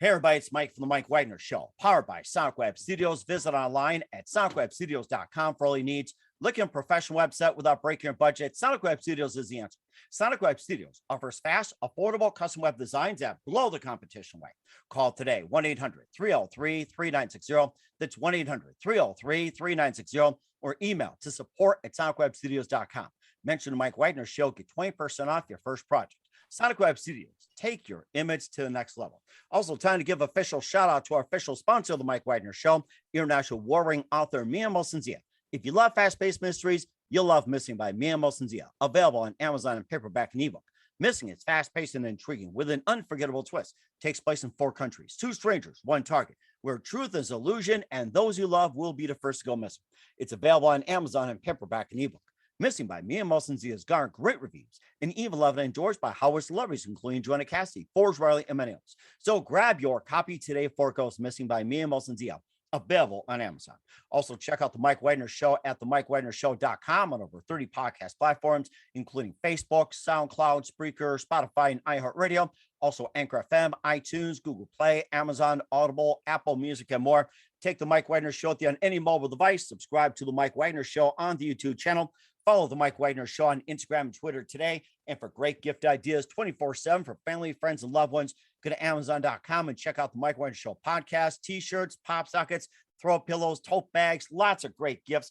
Hey everybody, it's Mike from the Mike Wagner Show, powered by Sonic Web Studios. Visit online at sonicwebstudios.com for all your needs. Looking at a professional website without breaking your budget? Sonic Web Studios is the answer. Sonic Web Studios offers fast, affordable custom web designs that blow the competition away. Call today, 1-800-303-3960. That's 1-800-303-3960, or email to support@sonicwebstudios.com. Mention the Mike Wagner Show, get 20% off your first project. Sonic Web Studios, take your image to the next level. Also, time to give official shout out to our official sponsor of the Mike Wagner Show, international warring author Mia Mosensia. If you love fast-paced mysteries, you'll love Missing by Mia Mosensia, available on Amazon in paperback and ebook. Missing is fast-paced and intriguing with an unforgettable twist. Takes place in 4 countries, 2 strangers, 1 target, where truth is illusion and those you love will be the first to go missing. It's available on Amazon in paperback and ebook. Missing by Mia Mosensia has garnered great reviews and even loved and endorsed by Howard celebrities, including Joanna Cassidy, Forbes Riley, and many others. So grab your copy today for it goes Missing by Mia Mosensia, available on Amazon. Also, check out the Mike Wagner Show at themikewagnershow.com on over 30 podcast platforms, including Facebook, SoundCloud, Spreaker, Spotify, and iHeartRadio. Also, Anchor FM, iTunes, Google Play, Amazon, Audible, Apple Music, and more. Take the Mike Wagner Show on any mobile device. Subscribe to the Mike Wagner Show on the YouTube channel. Follow the Mike Wagner Show on Instagram and Twitter today. And for great gift ideas 24/7 for family, friends, and loved ones, go to Amazon.com and check out the Mike Wagner Show podcast, t-shirts, pop sockets, throw pillows, tote bags, lots of great gifts.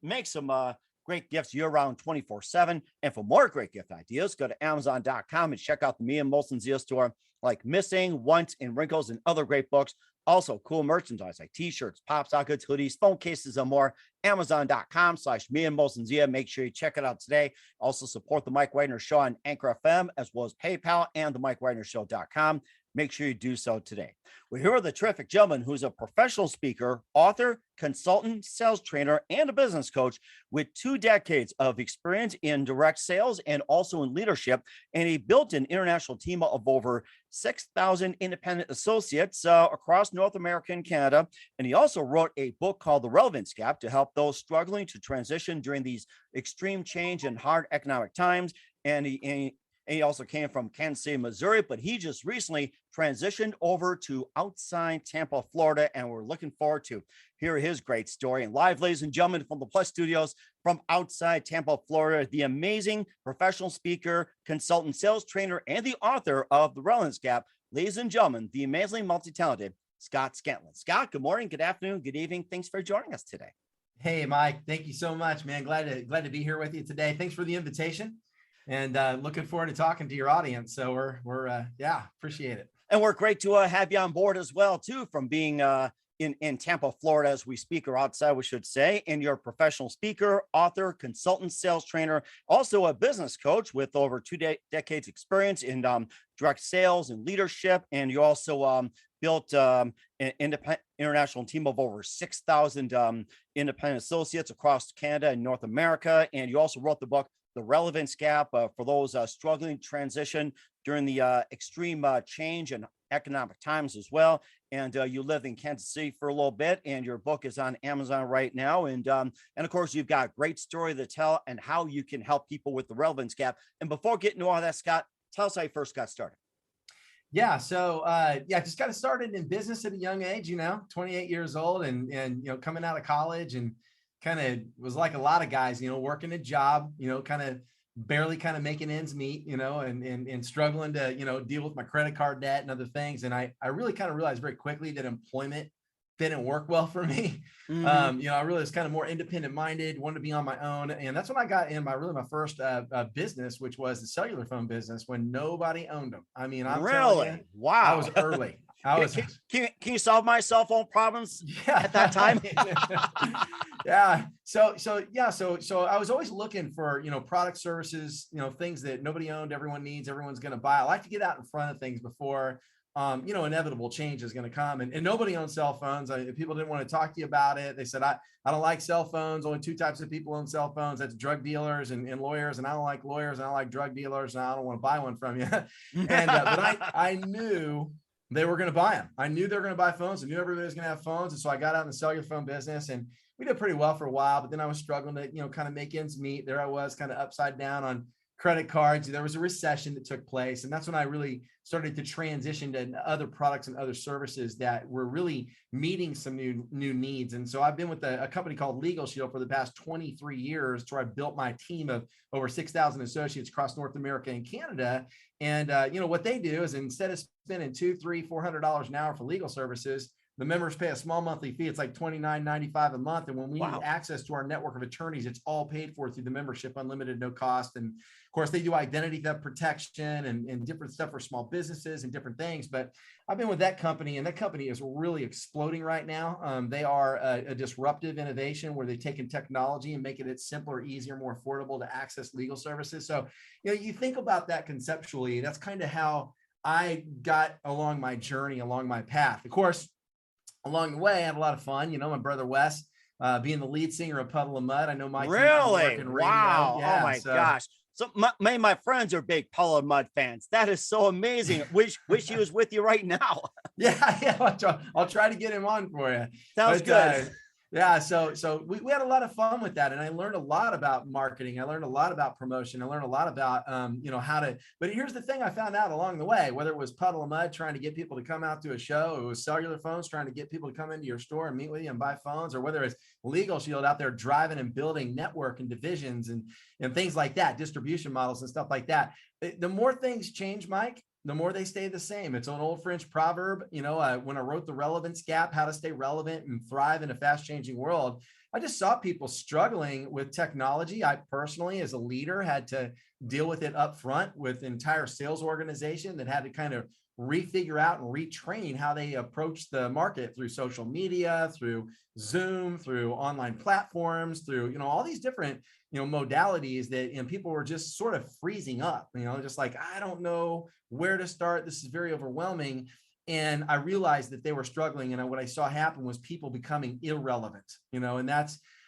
Make some great gifts year-round 24/7. And for more great gift ideas, go to Amazon.com and check out the Mia Mosensia store, like Missing, Once, and Wrinkles, and other great books. Also, cool merchandise like t-shirts, pop sockets, hoodies, phone cases, and more. Amazon.com/Mia Mosensia. Make sure you check it out today. Also, support the Mike Wagner Show on Anchor FM, as well as PayPal and the MikeWagnerShow.com. Make sure you do so today. We're here with a terrific gentleman who's a professional speaker, author, consultant, sales trainer, and a business coach with 2 decades of experience in direct sales and also in leadership. And he built an international team of over 6,000 independent associates across North America and Canada. And he also wrote a book called The Relevance Gap to help those struggling to transition during these extreme change and hard economic times. And he also came from Kansas City, Missouri, but he just recently transitioned over to outside Tampa, Florida, and we're looking forward to hear his great story. And live, ladies and gentlemen, from the Plus Studios from outside Tampa, Florida, the amazing professional speaker, consultant, sales trainer, and the author of The Relevance Gap, ladies and gentlemen, the amazingly multi-talented Scott Scantlin. Scott, good morning, good afternoon, good evening. Thanks for joining us today. Hey, Mike, thank you so much, man. Glad to be here with you today. Thanks for the invitation. And looking forward to talking to your audience. So we're appreciate it. And we're great to have you on board as well, too, from being in Tampa, Florida, as we speak, or outside, we should say. And you're a professional speaker, author, consultant, sales trainer, also a business coach with over 2 decades experience in direct sales and leadership. And you also built an independent international team of over 6,000 independent associates across Canada and North America. And you also wrote the book, The Relevance Gap, for those struggling to transition during the extreme change and economic times as well. And you lived in Kansas City for a little bit, and your book is on Amazon right now. And of course, you've got a great story to tell and how you can help people with the relevance gap. And before getting to all that, Scott, tell us how you first got started. Yeah. So, I just got started in business at a young age, 28 years old and coming out of college, and kind of was like a lot of guys, working a job, kind of barely kind of making ends meet, and struggling to, deal with my credit card debt and other things. And I really kind of realized very quickly that employment didn't work well for me. Mm-hmm. I really was kind of more independent minded, wanted to be on my own. And that's when I got in my first business, which was the cellular phone business, when nobody owned them. I mean, I'm telling you, wow, I was early. Can you solve my cell phone problems at that time? Yeah. So I was always looking for, product, services, things that nobody owned, everyone needs, everyone's going to buy. I like to get out in front of things before, inevitable change is going to come, and nobody owns cell phones. People didn't want to talk to you about it. They said, I don't like cell phones. Only 2 types of people own cell phones. That's drug dealers and lawyers. And I don't like lawyers. And I don't like drug dealers. And I don't want to buy one from you. And, but I knew they were going to buy them. I knew they were going to buy phones. I knew everybody was going to have phones. And so I got out in the cellular phone business, and we did pretty well for a while, but then I was struggling to, kind of make ends meet. There I was kind of upside down on credit cards. There was a recession that took place. And that's when I really started to transition to other products and other services that were really meeting some new needs. And so I've been with a company called Legalshield for the past 23 years, where I built my team of over 6,000 associates across North America and Canada. And what they do is, instead of spending $200, $300, $400 an hour for legal services, the members pay a small monthly fee. It's like $29.95 a month. And when we need access to our network of attorneys, it's all paid for through the membership, unlimited, no cost. And of course, they do identity theft protection and different stuff for small businesses and different things. But I've been with that company, and that company is really exploding right now. They are a disruptive innovation where they've taken technology and making it simpler, easier, more affordable to access legal services. So, you think about that conceptually. That's kind of how I got along my journey, along my path. Of course, along the way, I had a lot of fun. My brother Wes, being the lead singer of Puddle of Mud. I know Mike. Really? Wow. Yeah, oh my gosh. So my friends are big Puddle of Mud fans. That is so amazing. Wish he was with you right now. Yeah. I'll try to get him on for you. Sounds good. Yeah. So we had a lot of fun with that. And I learned a lot about marketing. I learned a lot about promotion. I learned a lot about, how to, but here's the thing I found out along the way, whether it was Puddle of Mud trying to get people to come out to a show, it was cellular phones trying to get people to come into your store and meet with you and buy phones, or whether it's Legalshield out there driving and building network and divisions and things like that, distribution models and stuff like that. The more things change, Mike, the more they stay the same. It's an old French proverb. When I wrote the Relevance Gap, how to stay relevant and thrive in a fast changing world, I just saw people struggling with technology. I personally, as a leader, had to deal with it up front with an entire sales organization that had to kind of refigure out and retrain how they approach the market through social media, through Zoom, through online platforms, through, all these different, modalities that, people were just sort of freezing up, just like, I don't know where to start. This is very overwhelming. And I realized that they were struggling. And what I saw happen was people becoming irrelevant, and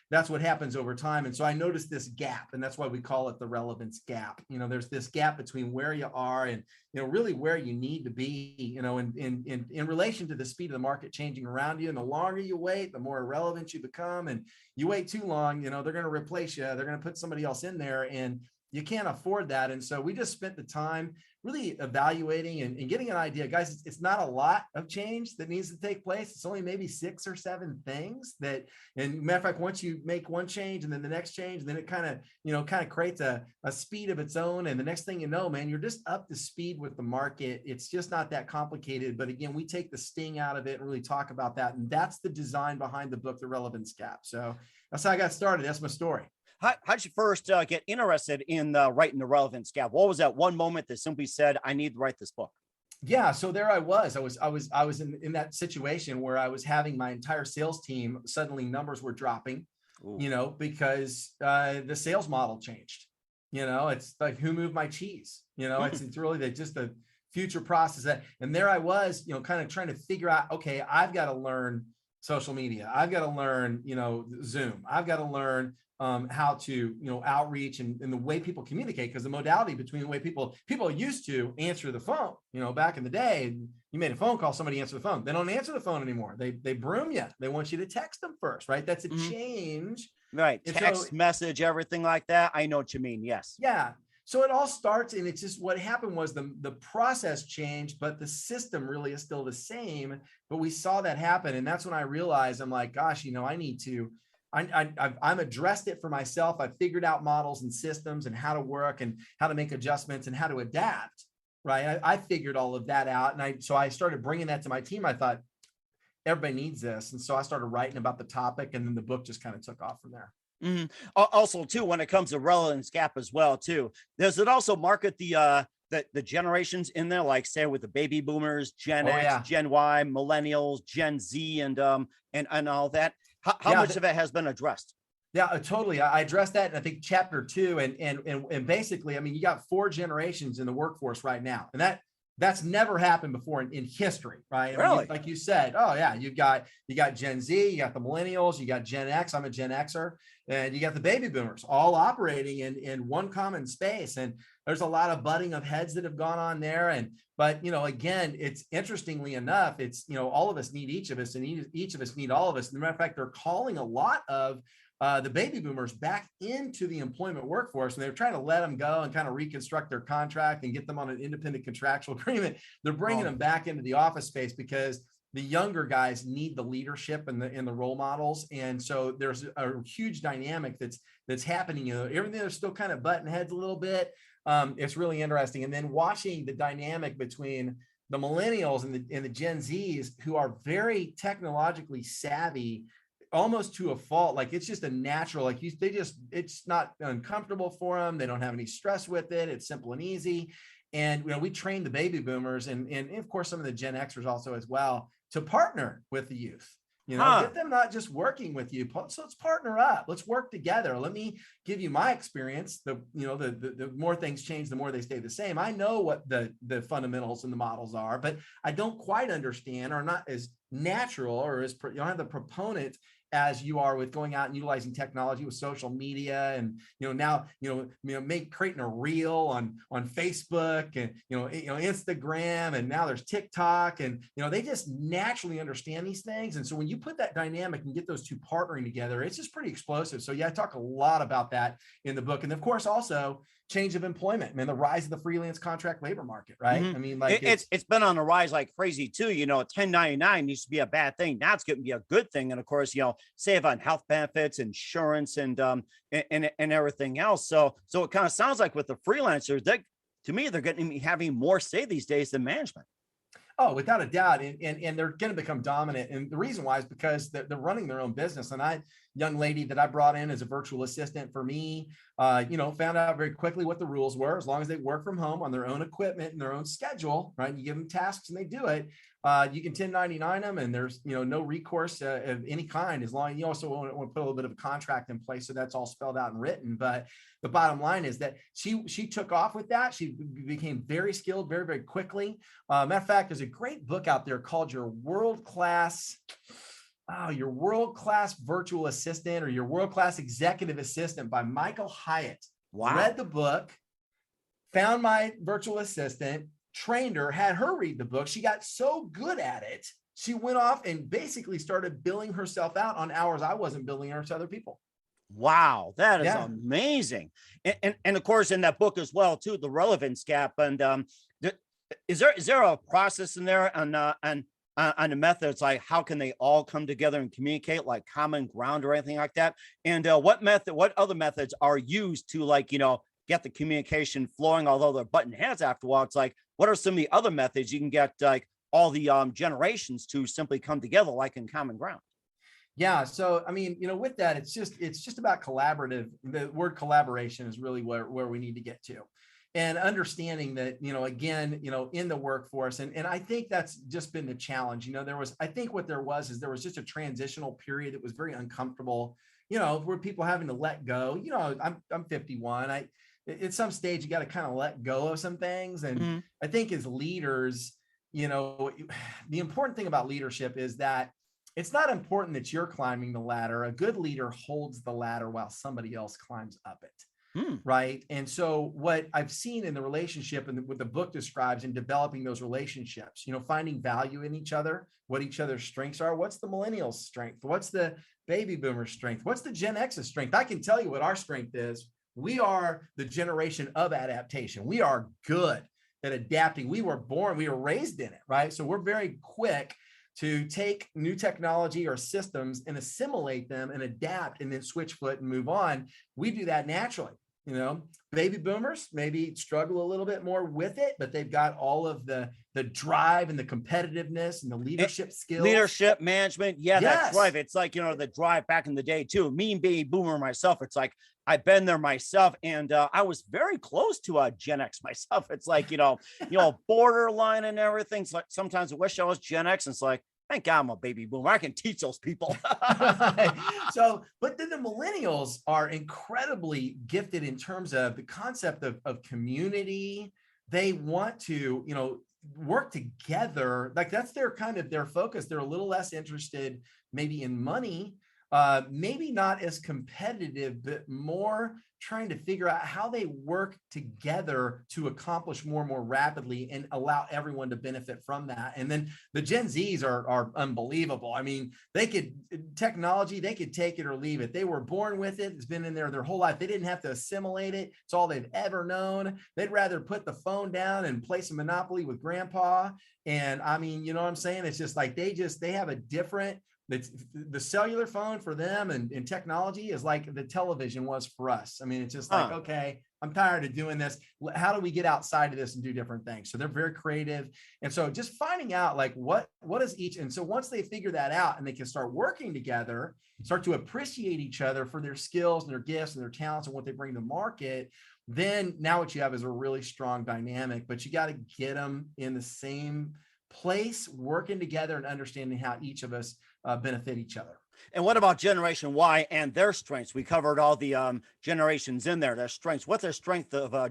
that's what happens over time. And so I noticed this gap, and that's why we call it the relevance gap. There's this gap between where you are and, really where you need to be, in relation to the speed of the market changing around you. And the longer you wait, the more irrelevant you become. And you wait too long, they're going to replace you. They're going to put somebody else in there, and you can't afford that. And so we just spent the time really evaluating and getting an idea. Guys, it's not a lot of change that needs to take place. It's only maybe 6 or 7 things that, and matter of fact, once you make one change and then the next change, then it kind of creates a speed of its own. And the next thing you know, man, you're just up to speed with the market. It's just not that complicated. But again, we take the sting out of it and really talk about that. And that's the design behind the book, The Relevance Gap. So that's how I got started. That's my story. How did you first get interested in writing the Relevance Gap? What was that one moment that simply said, I need to write this book? Yeah. So there I was in that situation where I was having my entire sales team, suddenly numbers were dropping, because the sales model changed. It's like, who moved my cheese? It's really just the future process. And there I was, kind of trying to figure out, okay, I've got to learn social media. I've got to learn, Zoom. I've got to learn how to, outreach and the way people communicate, because the modality between the way people used to answer the phone, back in the day, you made a phone call, somebody answered the phone. They don't answer the phone anymore. They broom you. They want you to text them first, right? That's a change. Right. Text message, everything like that. I know what you mean. Yes. Yeah. So it all starts, and it's just what happened was the process changed, but the system really is still the same. But we saw that happen. And that's when I realized, I'm like, gosh, I need to, I'm addressed it for myself. I've figured out models and systems and how to work and how to make adjustments and how to adapt, right? I figured all of that out. And so I started bringing that to my team. I thought, everybody needs this. And so I started writing about the topic, and then the book just kind of took off from there. Mm-hmm. Also, too, when it comes to relevance gap as well, too, does it also market the generations in there, like say with the baby boomers, Gen X, Gen Y, millennials, Gen Z, and all that? How much of it has been addressed? Yeah, totally. I addressed that in, I think, chapter 2, and basically, I mean, you got 4 generations in the workforce right now, and that's never happened before in history, right? Really? Like you said, oh yeah, you got Gen Z, you got the millennials, you got Gen X. I'm a Gen Xer, and you got the baby boomers, all operating in one common space. And there's a lot of butting of heads that have gone on there. But again, it's interestingly enough, it's all of us need each of us, and each of us need all of us. As a matter of fact, they're calling a lot of the baby boomers back into the employment workforce, and they're trying to let them go and kind of reconstruct their contract and get them on an independent contractual agreement. They're bringing them back into the office space because the younger guys need the leadership and the role models. And so there's a huge dynamic that's happening. Everything, they're still kind of butting heads a little bit. It's really interesting. And then watching the dynamic between the millennials and the Gen Zs, who are very technologically savvy, almost to a fault. Like, it's just a natural, like it's not uncomfortable for them. They don't have any stress with it. It's simple and easy. And, we train the baby boomers and of course, some of the Gen Xers also as well, to partner with the youth. Get them not just working with you. So let's partner up. Let's work together. Let me give you my experience. The more things change, the more they stay the same. I know what the fundamentals and the models are, but I don't quite understand, or not as natural, or as you don't have the proponent as you are with going out and utilizing technology with social media, and now creating a reel on Facebook, and Instagram, and now there's TikTok, and they just naturally understand these things. And so when you put that dynamic and get those two partnering together, it's just pretty explosive. So yeah, I talk a lot about that in the book. And of course also change of employment, man, the rise of the freelance contract labor market, right? Mm-hmm. I mean, like it's been on the rise like crazy too. 1099 used to be a bad thing. Now it's going to be a good thing. And of course, save on health benefits, insurance, and everything else. So it kind of sounds like with the freelancers, that to me, they're going to be having more say these days than management. Oh, without a doubt. And they're going to become dominant. And the reason why is because they're running their own business. And young lady that I brought in as a virtual assistant for me, found out very quickly what the rules were. As long as they work from home on their own equipment and their own schedule, right? You give them tasks and they do it. You can 1099 them, and there's, no recourse of any kind, as long as you also want to put a little bit of a contract in place. So that's all spelled out and written. But the bottom line is that she took off with that. She became very skilled very, very quickly. Matter of fact, there's a great book out there called Your World-Class Virtual Assistant, or Your World-Class Executive Assistant, by Michael Hyatt. Wow. Read the book, found my virtual assistant, trained her, had her read the book. She got so good at it, she went off and basically started billing herself out on hours I wasn't billing her to other people. Wow, that is amazing. And of course, in that book as well, too, the relevance gap. And is there a process in there on the methods, like how can they all come together and communicate, like common ground or anything like that? And what other methods are used to get the communication flowing, although they're button heads after a while? It's like, what are some of the other methods you can get like all the generations to simply come together, like in common ground? Yeah. So, I mean, with that, it's just about collaborative. The word collaboration is really where we need to get to, and understanding that, again, in the workforce. And I think that's just been the challenge. I think what there was just a transitional period that was very uncomfortable, where people having to let go. I'm 51. At some stage, you got to kind of let go of some things. And I think as leaders, the important thing about leadership is that it's not important that you're climbing the ladder. A good leader holds the ladder while somebody else climbs up it. Right. And so what I've seen in the relationship, and what the book describes in developing those relationships, finding value in each other, what each other's strengths are. What's the millennial strength? What's the baby boomer strength? What's the Gen X's strength? I can tell you what our strength is. We are the generation of adaptation. We are good at adapting. We were raised in it, right? So we're very quick to take new technology or systems and assimilate them and adapt, and then switch foot and move on. We do that naturally. Baby boomers maybe struggle a little bit more with it, but they've got all of the drive and the competitiveness and the leadership skills. Leadership, management. Yeah, Yes. That's right. It's like, the drive back in the day too. Me and baby boomer myself, it's like, I've been there myself, and I was very close to a Gen X myself. It's like, borderline and everything. It's like, sometimes I wish I was Gen X. And it's like, thank God I'm a baby boomer. I can teach those people. So, but then the millennials are incredibly gifted in terms of the concept of community. They want to, work together. Like, that's their focus. They're a little less interested maybe in money, maybe not as competitive, but more trying to figure out how they work together to accomplish more rapidly and allow everyone to benefit from that. And then the Gen Zs are unbelievable. I mean, they could take it or leave it. They were born with it. It's been in there their whole life. They didn't have to assimilate it. It's all they've ever known. They'd rather put the phone down and play some Monopoly with grandpa. And I mean, you know what I'm saying? It's just like, they have a different, the cellular phone for them and technology is like the television was for us. I mean, it's just like, okay, I'm tired of doing this. How do we get outside of this and do different things? So they're very creative. And so just finding out like what is each. And so once they figure that out and they can start working together, start to appreciate each other for their skills and their gifts and their talents and what they bring to market, then now what you have is a really strong dynamic, but you got to get them in the same place, working together and understanding how each of us benefit each other. And what about Generation Y and their strengths? We covered all the generations in there, their strengths. What's their strength of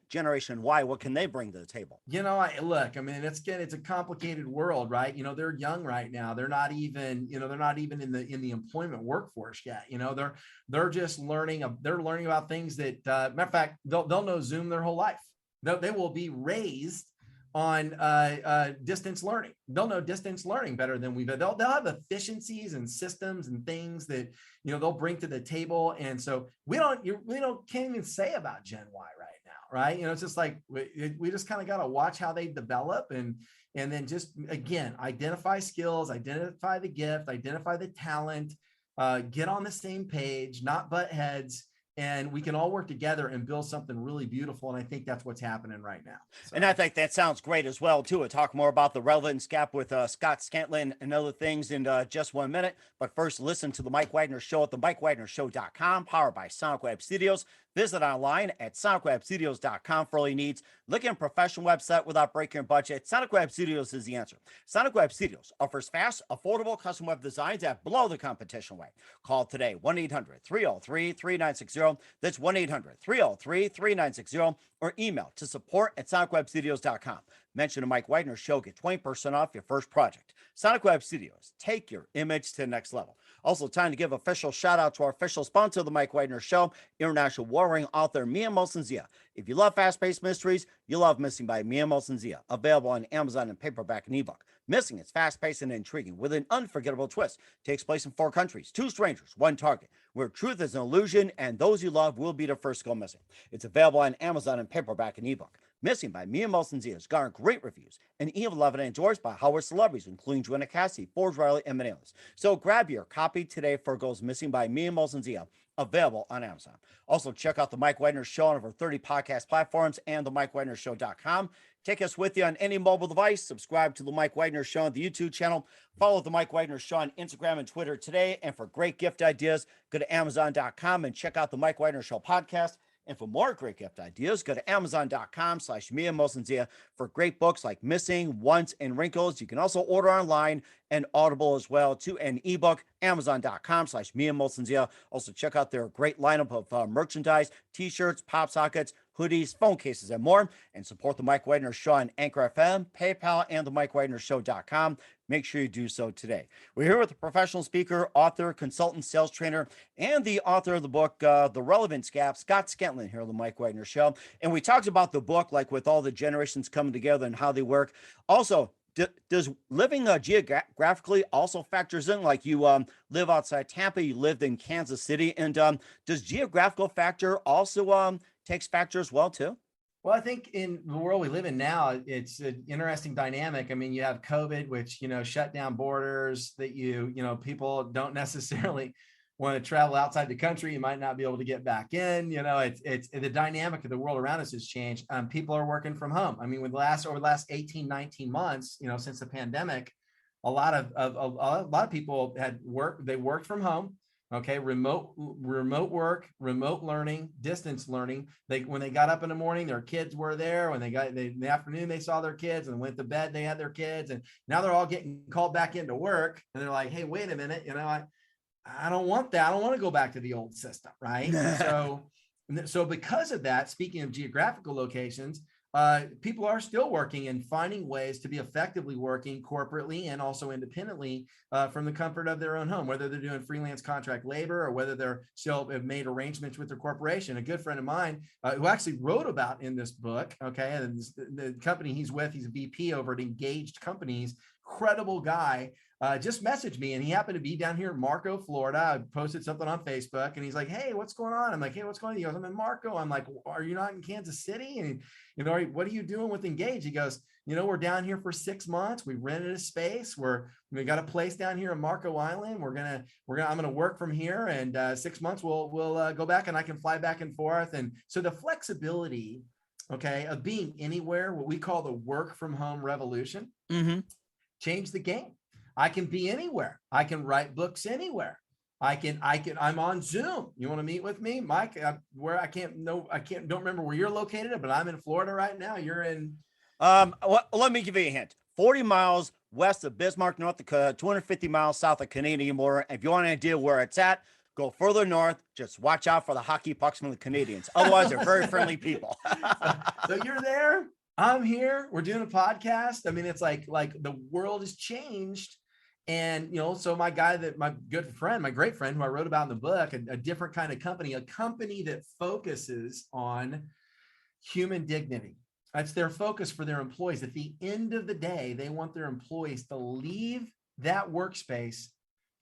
Generation Y? What can they bring to the table? You know, I mean, it's a complicated world, right? You know, they're young right now. They're not even in the employment workforce yet. You know, they're just learning. They're learning about things that, matter of fact, they'll know Zoom their whole life. They will be raised on distance learning. They'll know distance learning better than we've. They'll have efficiencies and systems and things that, you know, they'll bring to the table. And so can't even say about Gen Y right now, right? You know, it's just like we just kind of got to watch how they develop and then just again identify skills, identify the gift, identify the talent, get on the same page, not butt heads. And we can all work together and build something really beautiful. And I think that's what's happening right now. So. And I think that sounds great as well, too. We'll talk more about the relevance gap with Scott Scantlin and other things in just 1 minute. But first, listen to the Mike Wagner Show at the MikeWagnerShow.com, powered by Sonic Web Studios. Visit online at sonicwebstudios.com for all your needs. Look at a professional website without breaking your budget. Sonic Web Studios is the answer. Sonic Web Studios offers fast, affordable custom web designs that blow the competition away. Call today, 1-800-303-3960. That's 1-800-303-3960. Or email to support@sonicwebstudios.com. Mention the Mike Wagner Show. Get 20% off your first project. Sonic Web Studios. Take your image to the next level. Also, time to give official shout out to our official sponsor of the Mike Wagner Show, international warring author Mia Molson-Zia. If you love fast-paced mysteries, you love Missing by Mia Molson-Zia. Available on Amazon in paperback and ebook. Missing is fast-paced and intriguing with an unforgettable twist. Takes place in 4 countries, 2 strangers, 1 target, where truth is an illusion and those you love will be the first to go missing. It's available on Amazon in paperback and ebook. Missing by Mia Molson-Zia has garnered great reviews and even loved and endorsed by Howard celebrities, including Joanna Cassidy, Forbes Riley, and Manelis. So grab your copy today for Goes Missing by Mia Molson-Zia, available on Amazon. Also, check out the Mike Wagner Show on over 30 podcast platforms and the MikeWagnerShow.com. Take us with you on any mobile device. Subscribe to the Mike Wagner Show on the YouTube channel. Follow the Mike Wagner Show on Instagram and Twitter today. And for great gift ideas, go to Amazon.com and check out the Mike Wagner Show podcast. And for more great gift ideas, go to Amazon.com/Mia Molson-Zia for great books like Missing, Once, and Wrinkles. You can also order online and Audible as well, to an ebook, Amazon.com/Mia Molson-Zia. Also, check out their great lineup of merchandise, t-shirts, pop sockets, hoodies, phone cases, and more. And support the Mike Wagner Show on Anchor FM, PayPal, and the MikeWagnerShow.com. Make sure you do so today. We're here with a professional speaker, author, consultant, sales trainer, and the author of the book, The Relevance Gap, Scott Scantlin, here on the Mike Wagner Show. And we talked about the book, like with all the generations coming together and how they work. Also, does living geographically also factors in? Like you live outside Tampa, you lived in Kansas City, and does geographical factor also takes factor as well too? Well, I think in the world we live in now, it's an interesting dynamic. I mean, you have COVID, which, you know, shut down borders that people don't necessarily want to travel outside the country. You might not be able to get back in. You know, it's the dynamic of the world around us has changed. People are working from home. I mean, over the last 18, 19 months, you know, since the pandemic, a lot of people they worked from home. Okay, remote work, remote learning, distance learning. When they got up in the morning, their kids were there. When in the afternoon, they saw their kids, and went to bed, they had their kids, and now they're all getting called back into work. And they're like, "Hey, wait a minute, you know, I don't want that. I don't want to go back to the old system, right?" So because of that, speaking of geographical locations, people are still working and finding ways to be effectively working corporately and also independently from the comfort of their own home, whether they're doing freelance contract labor or whether they're still have made arrangements with their corporation. A good friend of mine who actually wrote about in this book, okay, and the company he's with, he's a VP over at Engaged Companies, credible guy, just messaged me, and he happened to be down here in Marco, Florida. I posted something on Facebook, and he's like, "Hey, what's going on?" I'm like, "Hey, what's going on?" He goes, "I'm in Marco." I'm like, "Are you not in Kansas City?" And what are you doing with Engage? He goes, "We're down here for 6 months. We rented a space. We got a place down here in Marco Island. I'm gonna work from here, and 6 months we'll go back, and I can fly back and forth." And so the flexibility, okay, of being anywhere, what we call the work from home revolution, changed the game. I can be anywhere. I can write books anywhere. I'm on Zoom. You want to meet with me, Mike? Don't remember where you're located, but I'm in Florida right now. You're in. Well, let me give you a hint. 40 miles west of Bismarck, North Dakota, 250 miles south of Canadian border. If you want an idea where it's at, go further north. Just watch out for the hockey pucks from the Canadians. Otherwise, they're very friendly people. So you're there. I'm here. We're doing a podcast. I mean, it's like the world has changed. And, so my good friend, my great friend who I wrote about in the book, a different kind of company, a company that focuses on human dignity. That's their focus for their employees. At the end of the day, they want their employees to leave that workspace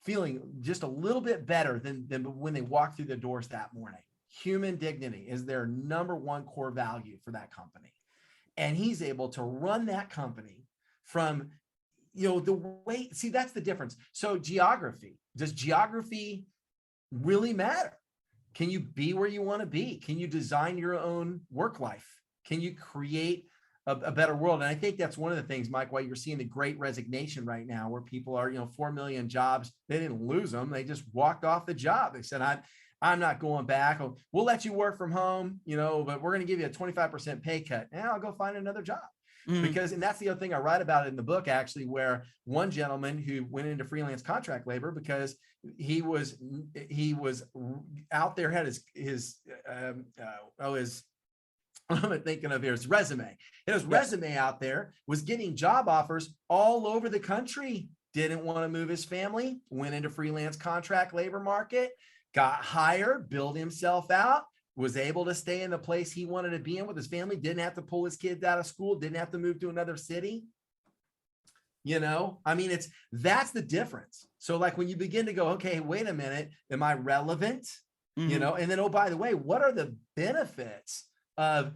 feeling just a little bit better than when they walk through the doors that morning. Human dignity is their number one core value for that company. And he's able to run that company from the way, see, that's the difference. So does geography really matter? Can you be where you want to be? Can you design your own work life? Can you create a better world? And I think that's one of the things, Mike, why you're seeing the great resignation right now, where people are, 4 million jobs, they didn't lose them. They just walked off the job. They said, I'm not going back. We'll let you work from home, but we're going to give you a 25% pay cut. And I'll go find another job. Because, and that's the other thing I write about in the book, actually, where one gentleman who went into freelance contract labor because he was out there, had his I'm thinking of his resume. His resume out there, was getting job offers all over the country. Didn't want to move his family, went into freelance contract labor market, got hired, built himself out, was able to stay in the place he wanted to be in with his family, didn't have to pull his kids out of school, didn't have to move to another city. I mean, that's the difference. So like when you begin to go, okay, wait a minute, am I relevant? And then, oh, by the way, what are the benefits of,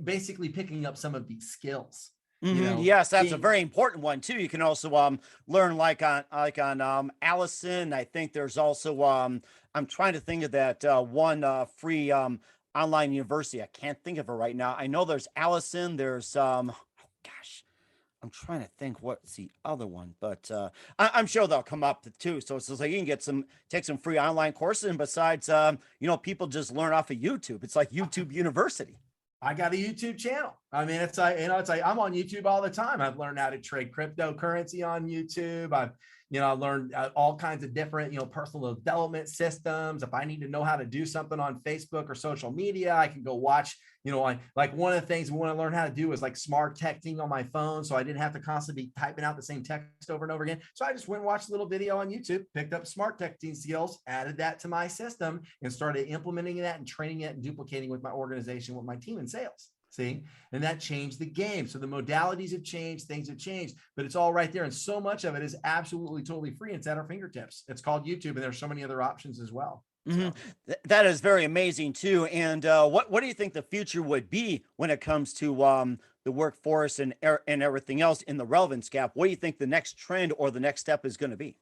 basically picking up some of these skills? Yes, that's a very important one too. You can also learn like on Allison. I think there's also I'm trying to think of that one free online university. I can't think of it right now. I know there's Allison. There's I'm trying to think what's the other one, but I'm sure they'll come up too. So it's just like you can take some free online courses, and besides, people just learn off of YouTube. It's like YouTube University. I got a YouTube channel. I mean, it's like I'm on YouTube all the time. I've learned how to trade cryptocurrency on YouTube. I've learned all kinds of different, personal development systems. If I need to know how to do something on Facebook or social media, I can go watch, like one of the things we want to learn how to do is like smart texting on my phone. So I didn't have to constantly be typing out the same text over and over again. So I just went and watched a little video on YouTube, picked up smart texting skills, added that to my system, and started implementing that and training it and duplicating with my organization, with my team in sales. See, and that changed the game. So the modalities have changed, things have changed, but it's all right there. And so much of it is absolutely totally free. It's at our fingertips. It's called YouTube, and there's so many other options as well. So. That is very amazing too. And what do you think the future would be when it comes to the workforce and everything else in the relevance gap? What do you think the next trend or the next step is going to be?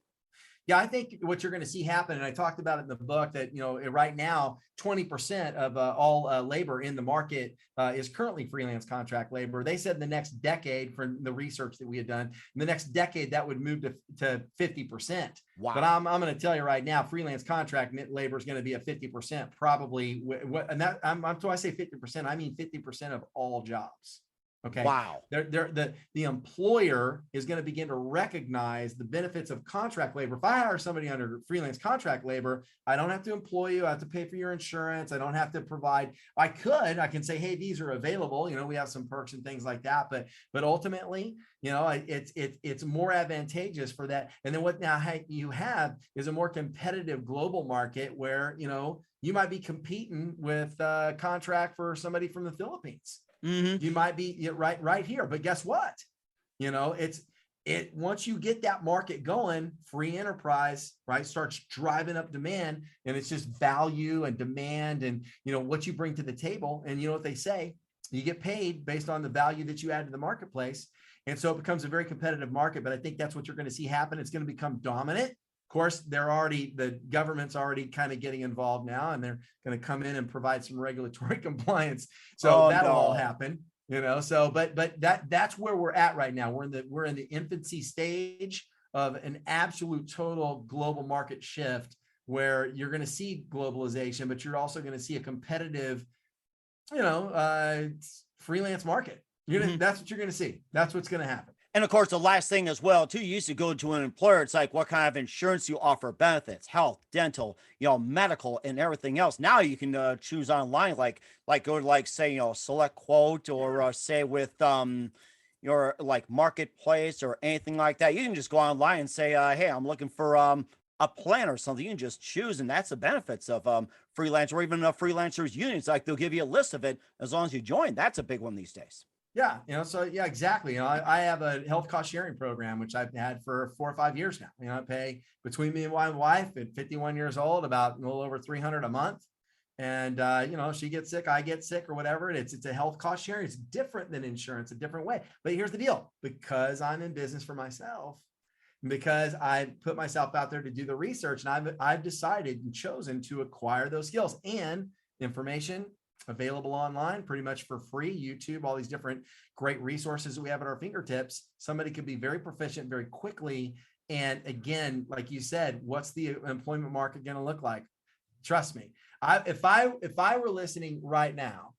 Yeah, I think what you're going to see happen, and I talked about it in the book, that right now 20% of all labor in the market is currently freelance contract labor. They said in the next decade, from the research that we had done, in the next decade that would move to 50%. Wow! But I'm going to tell you right now, freelance contract labor is going to be at 50%, probably. And that, so I say 50%, I mean 50% of all jobs. Okay. Wow. The employer is going to begin to recognize the benefits of contract labor. If I hire somebody under freelance contract labor, I don't have to employ you. I have to pay for your insurance. I don't have to provide. I can say, hey, these are available. We have some perks and things like that. But ultimately, it's more advantageous for that. And then what now you have is a more competitive global market where, you might be competing with a contract for somebody from the Philippines. Mm-hmm. You might be right here, but guess what? Once you get that market going, free enterprise, right, starts driving up demand, and it's just value and demand and, what you bring to the table. And you know what they say, you get paid based on the value that you add to the marketplace. And so it becomes a very competitive market, but I think that's what you're going to see happen. It's going to become dominant. Of course, the government's already kind of getting involved now, and they're going to come in and provide some regulatory compliance. So that'll all happen, so, but that's where we're at right now. We're in the infancy stage of an absolute total global market shift where you're going to see globalization, but you're also going to see a competitive, freelance market. That's what you're going to see. That's what's going to happen. And of course, the last thing as well, too, you used to go to an employer. It's like, what kind of insurance you offer, benefits, health, dental, medical, and everything else. Now you can choose online, like go to say, Select Quote, or say with your like Marketplace or anything like that. You can just go online and say, hey, I'm looking for a plan or something. You can just choose, and that's the benefits of freelance, or even freelancers unions. Like they'll give you a list of it as long as you join. That's a big one these days. Yeah. Yeah, exactly. I have a health cost sharing program, which I've had for 4 or 5 years now. I pay between me and my wife at 51 years old, about a little over $300 a month. And, she gets sick, I get sick or whatever. It's a health cost sharing. It's different than insurance, a different way. But here's the deal, because I'm in business for myself, because I put myself out there to do the research, and I've decided and chosen to acquire those skills and information available online pretty much for free. YouTube, all these different great resources that we have at our fingertips. Somebody could be very proficient very quickly. And again, like you said, what's the employment market going to look like? Trust me, if I were listening right now,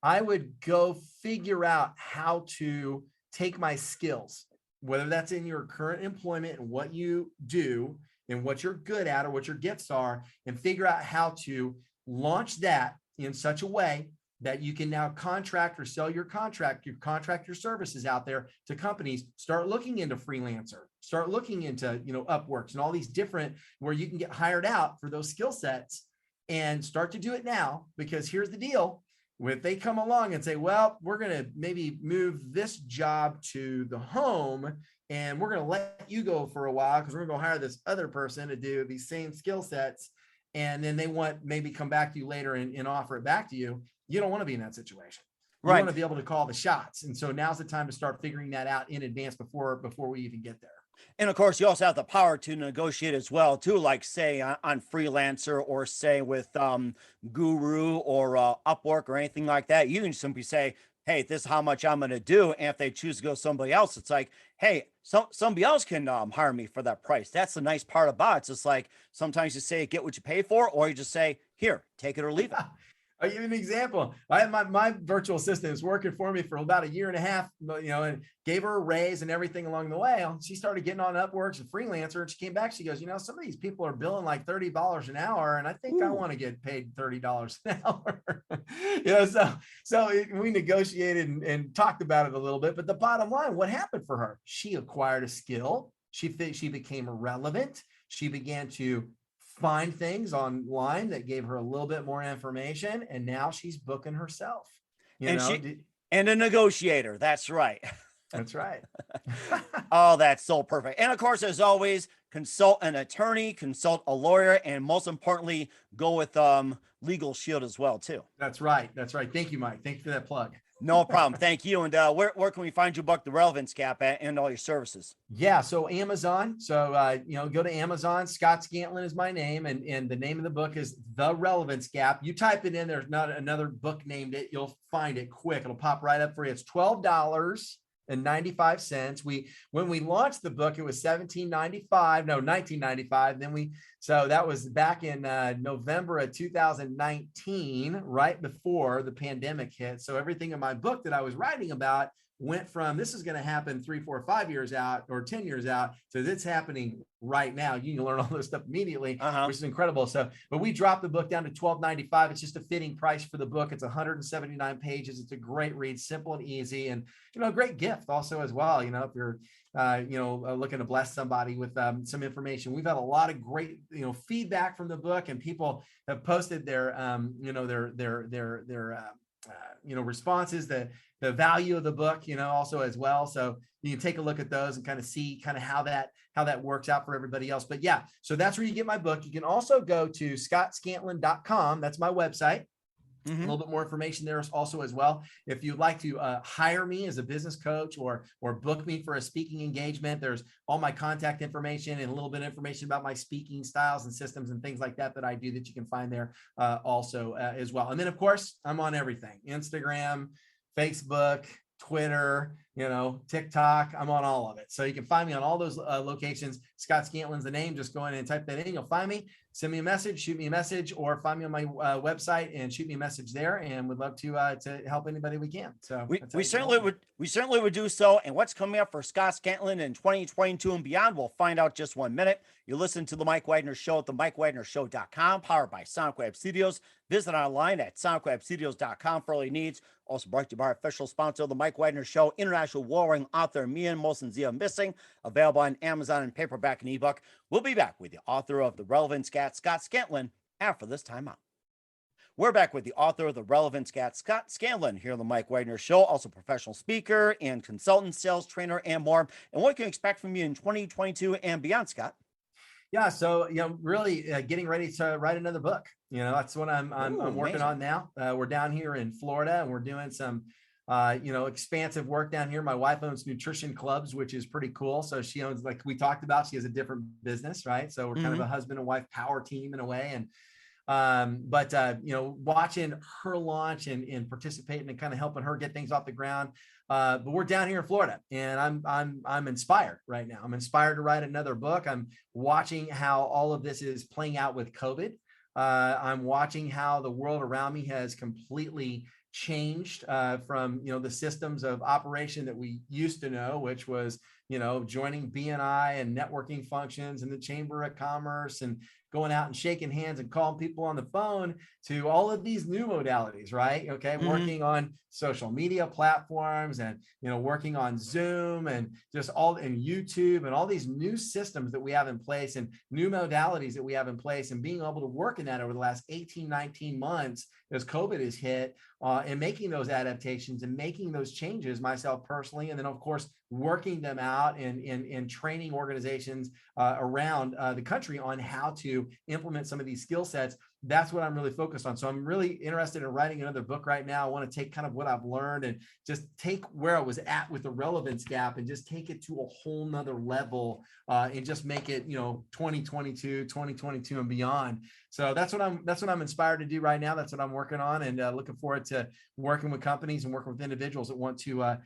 I would go figure out how to take my skills, whether that's in your current employment and what you do and what you're good at or what your gifts are, and figure out how to launch that in such a way that you can now contract or sell your contract your services out there to companies. Start looking into freelancer, start looking into, Upworks and all these different where you can get hired out for those skill sets, and start to do it now. Because here's the deal. If they come along and say, well, we're going to maybe move this job to the home, and we're going to let you go for a while because we're going to hire this other person to do these same skill sets, and then they want maybe come back to you later and offer it back to you. You don't want to be in that situation. You want to be able to call the shots. And so now's the time to start figuring that out in advance before we even get there. And of course, you also have the power to negotiate as well, too, like say on Freelancer, or say with Guru or Upwork or anything like that. You can simply say, hey, this is how much I'm going to do. And if they choose to go somebody else, it's like, hey, somebody else can hire me for that price. That's the nice part about it. It's just like sometimes you say, get what you pay for, or you just say, here, take it or leave it. I'll give you an example. I have my virtual assistant is working for me for about 1.5 years, and gave her a raise and everything along the way. She started getting on Upworks and Freelancer, and she came back. She goes, some of these people are billing like $30 an hour, and I think I want to get paid $30 an hour. So we negotiated and talked about it a little bit. But the bottom line, what happened for her? She acquired a skill. She became relevant. She began to find things online that gave her a little bit more information, and now she's booking herself. And a negotiator. That's right. That's right. Oh, that's so perfect. And of course, as always, consult an attorney, consult a lawyer, and most importantly, go with Legalshield as well, too. That's right. Thank you, Mike. Thank you for that plug. No problem. Thank you. And where can we find you, Buck, the Relevance Gap at, and all your services? Yeah. So Amazon. So, go to Amazon. Scott Scantlin is my name. And the name of the book is The Relevance Gap. You type it in, there's not another book named it. You'll find it quick. It'll pop right up for you. It's $12. When we launched the book, it was $19.95. So that was back in November of 2019, right before the pandemic hit. So everything in my book that I was writing about went from this is going to happen 3, 4, 5 years out or 10 years out to it's happening right now. You can learn all this stuff immediately, which is incredible. So, but we dropped the book down to $12.95. It's just a fitting price for the book. It's 179 pages. It's a great read, simple and easy, and a great gift also as well. If you're looking to bless somebody with some information. We've had a lot of great feedback from the book, and people have posted their responses, the value of the book, also as well. So you can take a look at those and kind of see how that works out for everybody else. But yeah, so that's where you get my book. You can also go to scottscantlin.com. That's my website. A little bit more information there also as well. If you'd like to hire me as a business coach or book me for a speaking engagement, there's all my contact information and a little bit of information about my speaking styles and systems and things like that I do that you can find there also as well. And then of course, I'm on everything: Instagram, Facebook, Twitter, TikTok. I'm on all of it. So you can find me on all those locations. Scott Scantlin's the name. Just go in and type that in. You'll find me. Send me a message, shoot me a message, or find me on my website and shoot me a message there. And would love to help anybody we can. So we certainly would do so. And what's coming up for Scott Scantlin in 2022 and beyond, we'll find out just 1 minute. You listen to the Mike Wagner Show at the MikeWagnerShow.com, powered by Sonic Web Studios. Visit online at SonicWebStudios.com for all your needs. Also brought to you by our official sponsor of the Mike Wagner Show, international warring author Mian Molson Zia Missing, available on Amazon in paperback and ebook. We'll be back with the author of the Relevance Gap, Scott Scantlin, after this time out. We're back with the author of the Relevance Gap, Scott Scantlin, here on the Mike Wagner Show, also professional speaker and consultant, sales trainer, and more. And what can you expect from you in 2022 and beyond, Scott? Yeah, so really getting ready to write another book. That's what I'm working on now. We're down here in Florida, and we're doing some expansive work down here. My wife owns nutrition clubs, which is pretty cool. So she owns, like we talked about, she has a different business, right? So we're kind of a husband and wife power team in a way. And watching her launch and participating and kind of helping her get things off the ground. But we're down here in Florida, and I'm inspired right now. I'm inspired to write another book. I'm watching how all of this is playing out with COVID. I'm watching how the world around me has completely changed from the systems of operation that we used to know, which was joining BNI and networking functions and the Chamber of Commerce and going out and shaking hands and calling people on the phone, to all of these new modalities, right? Okay. Working on social media platforms and, working on Zoom and just YouTube and all these new systems that we have in place and new modalities that we have in place, and being able to work in that over the last 18, 19 months as COVID has hit, and making those adaptations and making those changes myself personally. And then of course, working them out and training organizations around the country on how to implement some of these skill sets. That's what I'm really focused on. So I'm really interested in writing another book right now. I want to take kind of what I've learned and just take where I was at with the relevance gap and just take it to a whole nother level, and just make it, 2022 and beyond. So that's what I'm inspired to do right now. That's what I'm working on, and looking forward to working with companies and working with individuals that want to,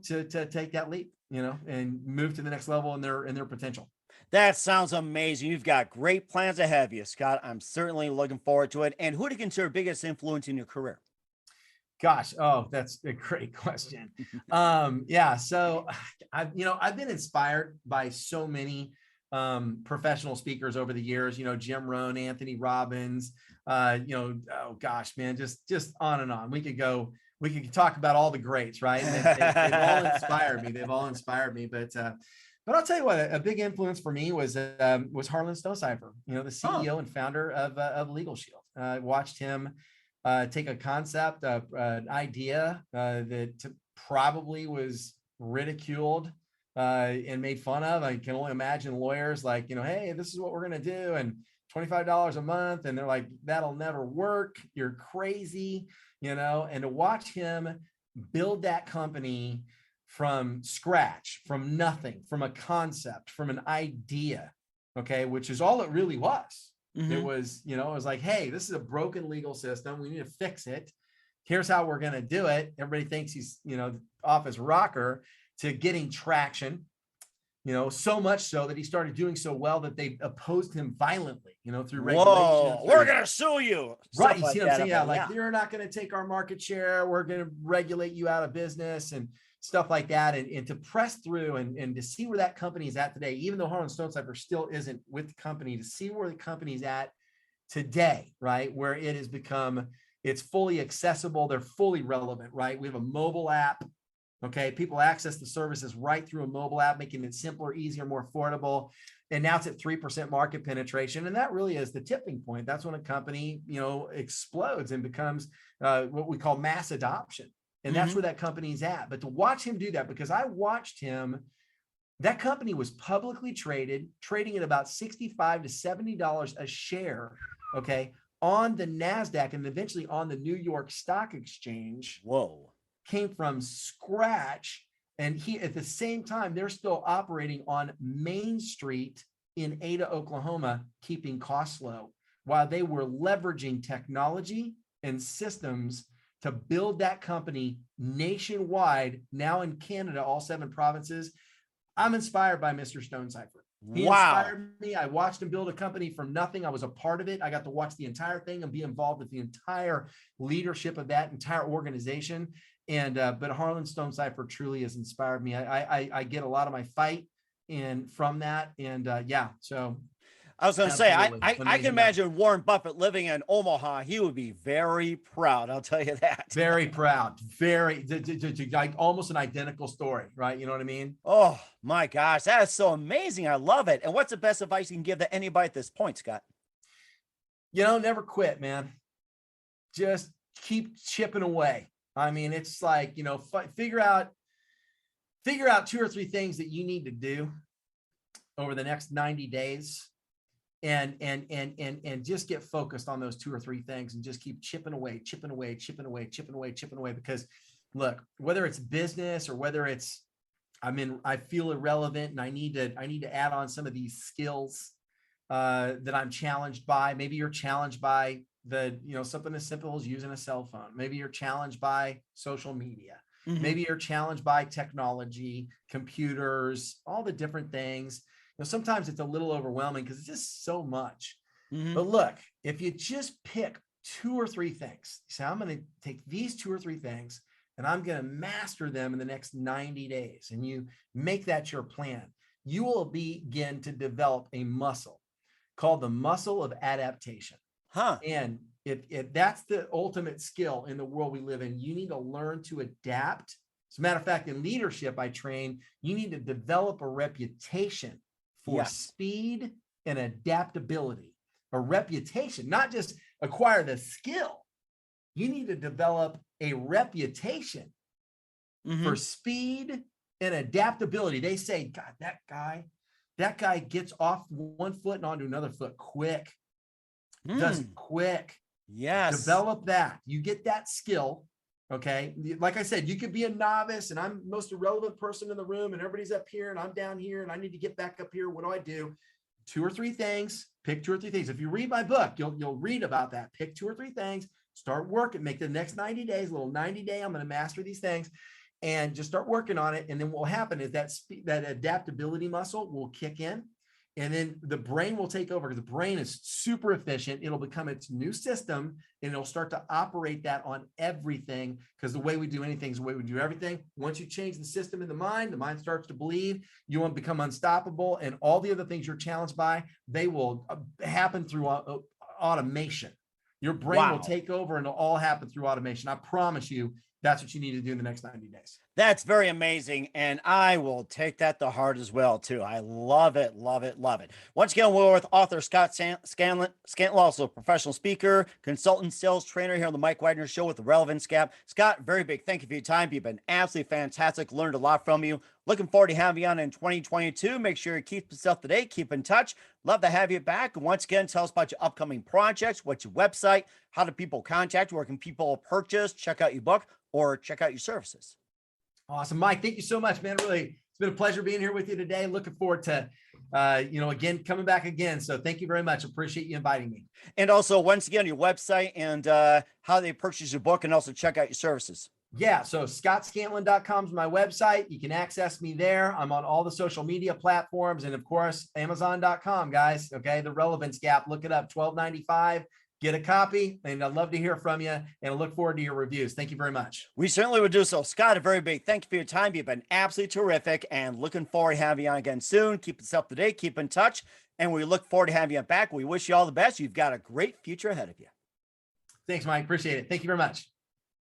to take that leap, and move to the next level in their potential. That sounds amazing. You've got great plans ahead of you, Scott. I'm certainly looking forward to it. And who do you consider biggest influence in your career? Gosh, that's a great question. Yeah, so I've been inspired by so many professional speakers over the years. Jim Rohn, Anthony Robbins. Oh gosh, man, just on and on. We could talk about all the greats, right? They've all inspired me. They've all inspired me, but I'll tell you what, a big influence for me was Harlan Stonecipher, the CEO and founder of Legalshield. I watched him take a concept, an idea that probably was ridiculed and made fun of. I can only imagine lawyers like, hey, this is what we're going to do, and $25 a month. And they're like, that'll never work. You're crazy, and to watch him build that company from scratch, from nothing, from a concept, from an idea, okay, which is all it really was. It was, it was like, hey, this is a broken legal system. We need to fix it. Here's how we're going to do it. Everybody thinks he's, off his rocker, to getting traction, so much so that he started doing so well that they opposed him violently, through regulation. Whoa, we're going to sue you. Right. Stuff You like see what I'm that. saying? Yeah. About- Like, you're not going to take our market share. We're going to regulate you out of business and stuff like that. And to press through and to see where that company is at today, even though Harlan Stonecipher still isn't with the company, to see where the company's at today, right? Where it has become, it's fully accessible. They're fully relevant, right? We have a mobile app. Okay. People access the services right through a mobile app, making it simpler, easier, more affordable. And now it's at 3% market penetration. And that really is the tipping point. That's when a company, explodes and becomes what we call mass adoption. And that's where that company's at. But to watch him do that, because I watched him, that company was publicly trading at about $65 to $70 a share. Okay. On the NASDAQ and eventually on the New York Stock Exchange. Whoa. Came from scratch. And at the same time, they're still operating on Main Street in Ada, Oklahoma, keeping costs low, while they were leveraging technology and systems to build that company nationwide. Now in Canada, all 7 provinces. I'm inspired by Mr. Stonecipher. He inspired me. I watched him build a company from nothing. I was a part of it. I got to watch the entire thing and be involved with the entire leadership of that entire organization. And but Harlan Stonecipher truly has inspired me. I get a lot of my fight from that. And so I was going to say, I Amazing can imagine Warren Buffett living in Omaha. He would be very proud. I'll tell you that. Very proud. Very, like almost an identical story, right? You know what I mean? Oh my gosh, that is so amazing. I love it. And what's the best advice you can give to anybody at this point, Scott? Never quit, man. Just keep chipping away. I mean, it's like, figure out 2 or 3 things that you need to do over the next 90 days. And just get focused on those 2 or 3 things and just keep chipping away. Because look, whether it's business or whether it's, I feel irrelevant and I need to add on some of these skills that I'm challenged by. Maybe you're challenged by something as simple as using a cell phone. Maybe you're challenged by social media. Maybe you're challenged by technology, computers, all the different things. Sometimes it's a little overwhelming because it's just so much. But look, if you just pick 2 or 3 things, you say, I'm going to take these 2 or 3 things and I'm going to master them in the next 90 days. And you make that your plan. You will begin to develop a muscle called the muscle of adaptation. And if that's the ultimate skill in the world we live in, you need to learn to adapt. As a matter of fact, in leadership, I train, you need to develop a reputation for speed and adaptability. A reputation, not just acquire the skill. You need to develop a reputation for speed and adaptability. They say, God, that guy gets off one foot and onto another foot quick. Does it quick. Yes. Develop that. You get that skill. Okay. Like I said, you could be a novice and I'm the most irrelevant person in the room and everybody's up here and I'm down here and I need to get back up here. What do I do? 2 or 3 things. Pick 2 or 3 things. If you read my book, you'll read about that. Pick 2 or 3 things. Start working. Make the next 90 days, a little 90-day. I'm going to master these things and just start working on it. And then what will happen is that adaptability muscle will kick in. And then the brain will take over because the brain is super efficient. It'll become its new system and it'll start to operate that on everything because the way we do anything is the way we do everything. Once you change the system in the mind starts to believe, you won't become unstoppable. And all the other things you're challenged by, they will happen through automation. Your brain will take over and it'll all happen through automation. I promise you, that's what you need to do in the next 90 days. That's very amazing. And I will take that to heart as well, too. I love it. Once again, we're with author Scott Scantlin, also a professional speaker, consultant, sales trainer here on the Mike Widener Show with the Relevance Gap. Scott, very big thank you for your time. You've been absolutely fantastic. Learned a lot from you. Looking forward to having you on in 2022. Make sure you keep yourself up to date. Keep in touch. Love to have you back. And once again, tell us about your upcoming projects. What's your website? How do people contact you? Where can people purchase, check out your book, or check out your services? Awesome. Mike, thank you so much, man. Really, it's been a pleasure being here with you today. Looking forward to, again, coming back again. So thank you very much. Appreciate you inviting me. And also, once again, your website and how they purchase your book and also check out your services. Yeah. So scottscantlin.com is my website. You can access me there. I'm on all the social media platforms. And of course, Amazon.com, guys. Okay. The Relevance Gap. Look it up. $12.95. Get a copy. And I'd love to hear from you. And I look forward to your reviews. Thank you very much. We certainly would do so. Scott, a very big thank you for your time. You've been absolutely terrific and looking forward to having you on again soon. Keep us up to date. Keep in touch. And we look forward to having you back. We wish you all the best. You've got a great future ahead of you. Thanks, Mike. Appreciate it. Thank you very much.